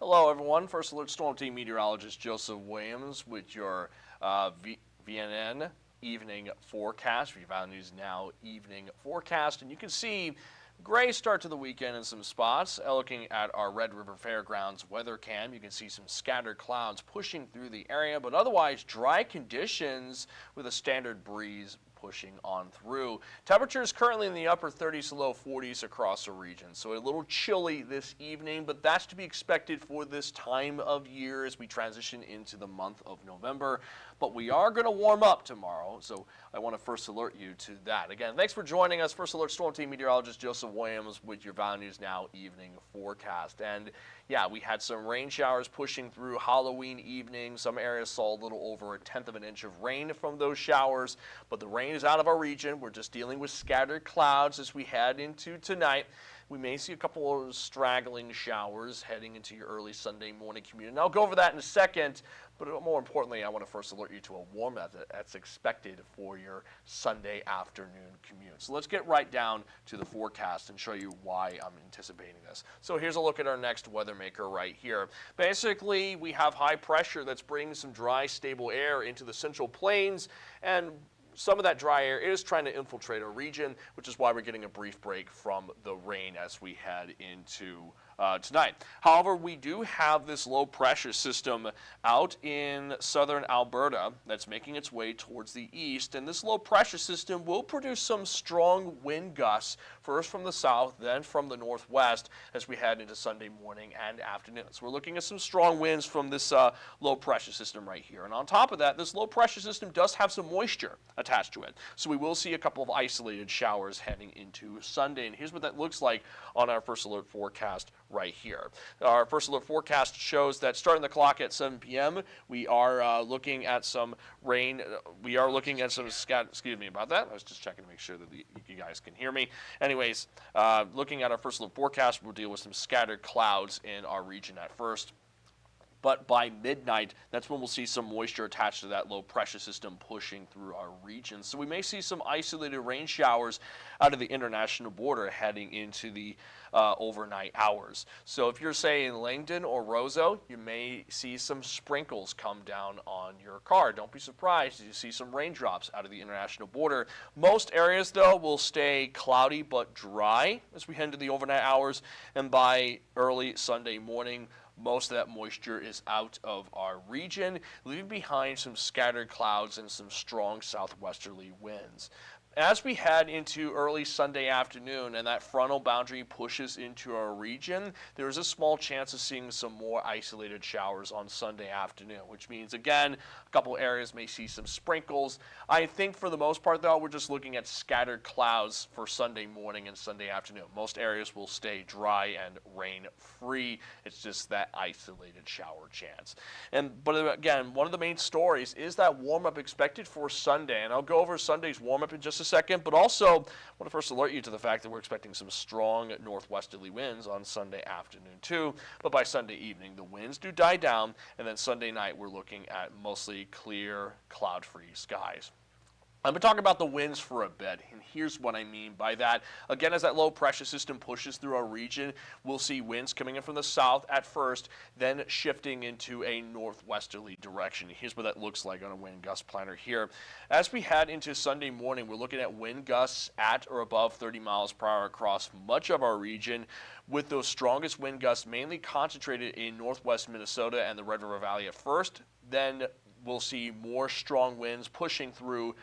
Hello, everyone. First Alert Storm Team meteorologist Joseph Williams with your VNN evening forecast. For your Valley News Now evening forecast. And you can see gray start to the weekend in some spots. Looking at our Red River Fairgrounds weather cam, you can see some scattered clouds pushing through the area, but otherwise dry conditions with a standard breeze pushing on through. Temperatures currently in the upper 30s to low 40s across the region, so a little chilly this evening, but that's to be expected for this time of year as we transition into the month of November. But we are going to warm up tomorrow, so I want to first alert you to that. Again, thanks for joining us. First Alert Storm Team meteorologist Joseph Williams with your Valley News Now evening forecast. And yeah, we had some rain showers pushing through Halloween evening. Some areas saw a little over 1/10 of an inch of rain from those showers, but the rain is out of our region. We're just dealing with scattered clouds as we head into tonight. We may see a couple of straggling showers heading into your early Sunday morning commute. And I'll go over that in a second, but more importantly, I want to first alert you to a warm up that's expected for your Sunday afternoon commute. So let's get right down to the forecast and show you why I'm anticipating this. So here's a look at our next weather maker right here. Basically, we have high pressure that's bringing some dry, stable air into the central plains, and some of that dry air is trying to infiltrate our region, which is why we're getting a brief break from the rain as we head into tonight. However, we do have this low pressure system out in southern Alberta that's making its way towards the east, and this low pressure system will produce some strong wind gusts, first from the south, then from the northwest as we head into Sunday morning and afternoon. So we're looking at some strong winds from this low pressure system right here. And on top of that, this low pressure system does have some moisture attached to it. So we will see a couple of isolated showers heading into Sunday. And here's what that looks like on our first alert forecast right here. Our first alert forecast shows that starting the clock at 7 p.m., we are looking at some rain. We are looking at some excuse me about that. I was just checking to make sure that you guys can hear me. Anyways, looking at our first alert forecast, we'll deal with some scattered clouds in our region at first. But by midnight, that's when we'll see some moisture attached to that low pressure system pushing through our region. So we may see some isolated rain showers out of the international border heading into the overnight hours. So if you're, say, in Langdon or Roseau, you may see some sprinkles come down on your car. Don't be surprised if you see some raindrops out of the international border. Most areas, though, will stay cloudy but dry as we head into the overnight hours. And by early Sunday morning, most of that moisture is out of our region, leaving behind some scattered clouds and some strong southwesterly winds. As we head into early Sunday afternoon and that frontal boundary pushes into our region, there is a small chance of seeing some more isolated showers on Sunday afternoon, which means, again, a couple areas may see some sprinkles. I think for the most part, though, we're just looking at scattered clouds for Sunday morning and Sunday afternoon. Most areas will stay dry and rain-free. It's just that isolated shower chance. But again, one of the main stories is that warm-up expected for Sunday, and I'll go over Sunday's warm-up in just a second, but also I want to first alert you to the fact that we're expecting some strong northwesterly winds on Sunday afternoon too, but by Sunday evening the winds do die down, and then Sunday night we're looking at mostly clear, cloud-free skies. I'm going to talk about the winds for a bit, and here's what I mean by that. Again, as that low pressure system pushes through our region, we'll see winds coming in from the south at first, then shifting into a northwesterly direction. Here's what that looks like on a wind gust planner here. As we head into Sunday morning, we're looking at wind gusts at or above 30 miles per hour across much of our region, with those strongest wind gusts mainly concentrated in northwest Minnesota and the Red River Valley at first. Then we'll see more strong winds pushing through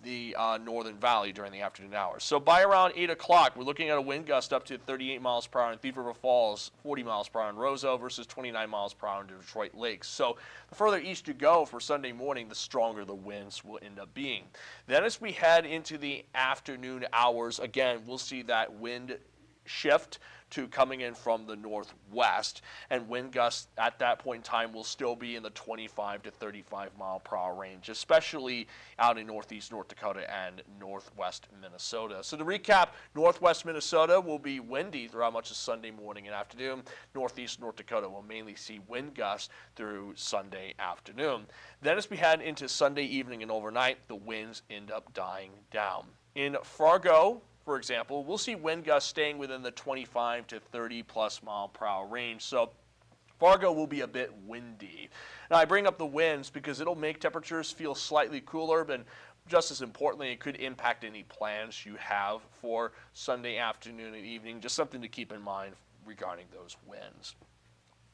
the northern valley during the afternoon hours. So by around 8 o'clock, we're looking at a wind gust up to 38 miles per hour in Thief River Falls, 40 miles per hour in Roseau versus 29 miles per hour in Detroit Lakes. So the further east you go for Sunday morning, the stronger the winds will end up being. Then as we head into the afternoon hours, again, we'll see that wind shift to coming in from the northwest, and wind gusts at that point in time will still be in the 25 to 35 mile per hour range, especially out in northeast North Dakota and northwest Minnesota. So to recap, northwest Minnesota will be windy throughout much of Sunday morning and afternoon. Northeast North Dakota will mainly see wind gusts through Sunday afternoon. Then as we head into Sunday evening and overnight, the winds end up dying down. In Fargo, for example, we'll see wind gusts staying within the 25 to 30 plus mile per hour range. So Fargo will be a bit windy. Now, I bring up the winds because it'll make temperatures feel slightly cooler, but just as importantly, it could impact any plans you have for Sunday afternoon and evening. Just something to keep in mind regarding those winds.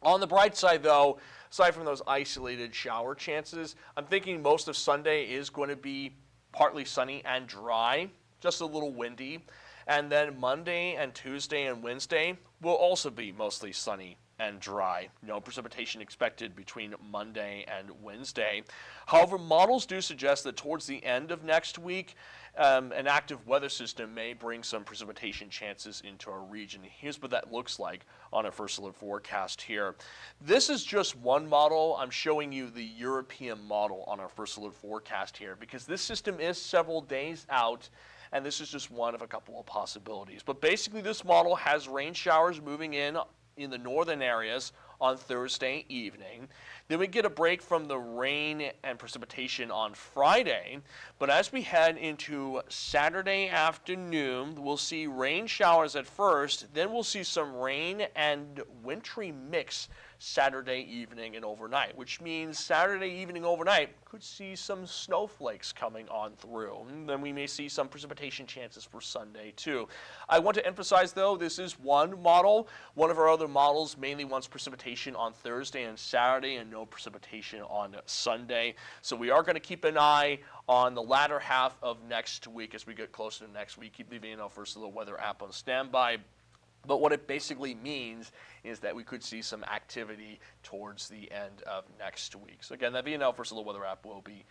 On the bright side, though, aside from those isolated shower chances, I'm thinking most of Sunday is going to be partly sunny and dry, just a little windy. And then Monday and Tuesday and Wednesday will also be mostly sunny and dry. No precipitation expected between Monday and Wednesday. However, models do suggest that towards the end of next week, an active weather system may bring some precipitation chances into our region. Here's what that looks like on a first alert forecast here. This is just one model. I'm showing you the European model on our first alert forecast here because this system is several days out, and this is just one of a couple of possibilities. But basically, this model has rain showers moving in the northern areas on Thursday evening. Then we get a break from the rain and precipitation on Friday. But as we head into Saturday afternoon, we'll see rain showers at first. Then we'll see some rain and wintry mix Saturday evening and overnight, which means Saturday evening overnight could see some snowflakes coming on through. And then we may see some precipitation chances for Sunday too. I want to emphasize though, this is one model. One of our other models mainly wants precipitation on Thursday and Saturday and no precipitation on Sunday. So we are going to keep an eye on the latter half of next week as we get closer to next week. Keep the VNN First Alert Weather app on standby. But what it basically means is that we could see some activity towards the end of next week. So again, that VNN First Alert Weather app will be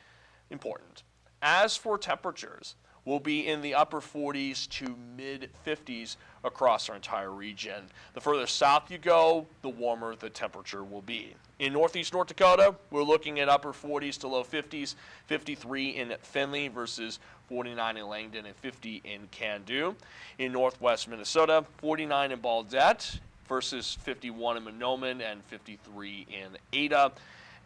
important. As for temperatures, we'll be in the upper 40s to mid 50s across our entire region. The further south you go, the warmer the temperature will be. In northeast North Dakota, we're looking at upper 40s to low 50s, 53 in Findlay versus 49 in Langdon and 50 in Candu. In northwest Minnesota, 49 in Baudette versus 51 in Mahnomen and 53 in Ada.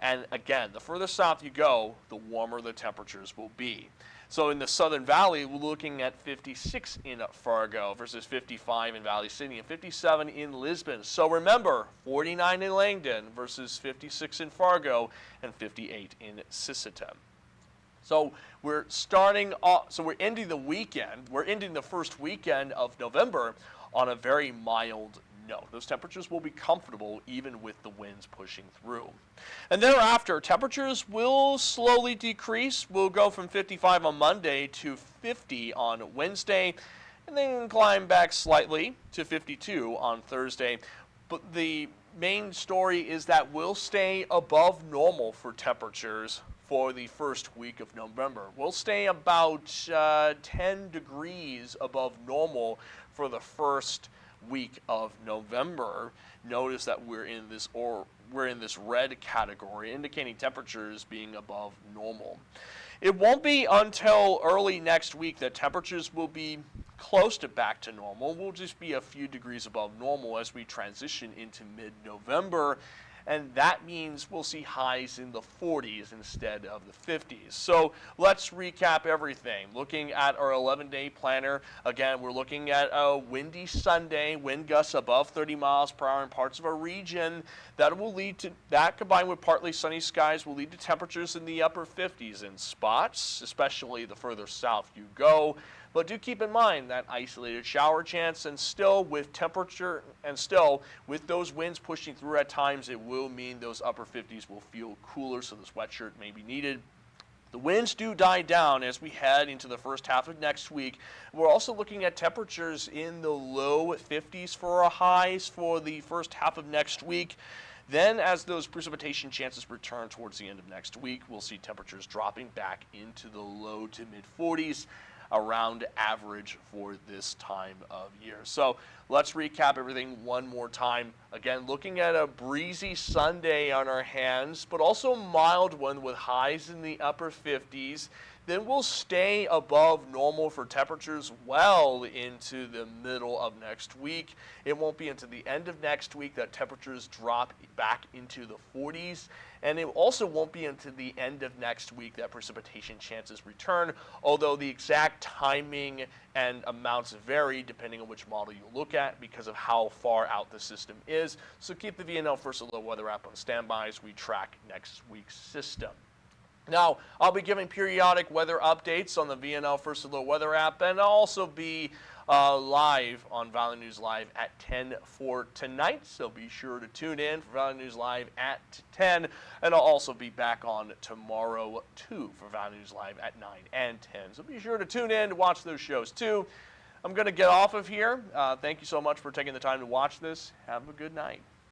And again, the further south you go, the warmer the temperatures will be. So in the Southern Valley, we're looking at 56 in Fargo versus 55 in Valley City and 57 in Lisbon. So remember, 49 in Langdon versus 56 in Fargo and 58 in Sisseton. So we're starting off, so we're ending the weekend, we're ending the first weekend of November on a very mild note. Those temperatures will be comfortable even with the winds pushing through. And thereafter, temperatures will slowly decrease. We'll go from 55 on Monday to 50 on Wednesday, and then climb back slightly to 52 on Thursday. But the main story is that we'll stay above normal for temperatures for the first week of November. We'll stay about 10 degrees above normal for the first week of November. Notice that we're in this red category, indicating temperatures being above normal. It won't be until early next week that temperatures will be close to back to normal. We'll just be a few degrees above normal as we transition into mid-November, and that means we'll see highs in the 40s instead of the 50s. So let's recap everything. Looking at our 11-day planner, again, we're looking at a windy Sunday, wind gusts above 30 miles per hour in parts of our region. That combined with partly sunny skies will lead to temperatures in the upper 50s in spots, especially the further south you go. But do keep in mind that isolated shower chance, and still with those winds pushing through at times, it will mean those upper 50s will feel cooler, so the sweatshirt may be needed. The winds do die down as we head into the first half of next week. We're also looking at temperatures in the low 50s for our highs for the first half of next week. Then as those precipitation chances return towards the end of next week, we'll see temperatures dropping back into the low to mid 40s. Around average for this time of year. So let's recap everything one more time. Again, looking at a breezy Sunday on our hands, but also a mild one with highs in the upper 50s. Then we'll stay above normal for temperatures well into the middle of next week. It won't be until the end of next week that temperatures drop back into the 40s. and it also won't be until the end of next week that precipitation chances return, although the exact timing and amounts vary depending on which model you look at because of how far out the system is. So keep the VNL First Alert Weather app on standby as we track next week's system. Now, I'll be giving periodic weather updates on the VNL First Alert Weather app, and I'll also be live on Valley News Live at 10 for tonight, so be sure to tune in for Valley News Live at 10, and I'll also be back on tomorrow, too, for Valley News Live at 9 and 10. So be sure to tune in to watch those shows, too. I'm going to get off of here. Thank you so much for taking the time to watch this. Have a good night.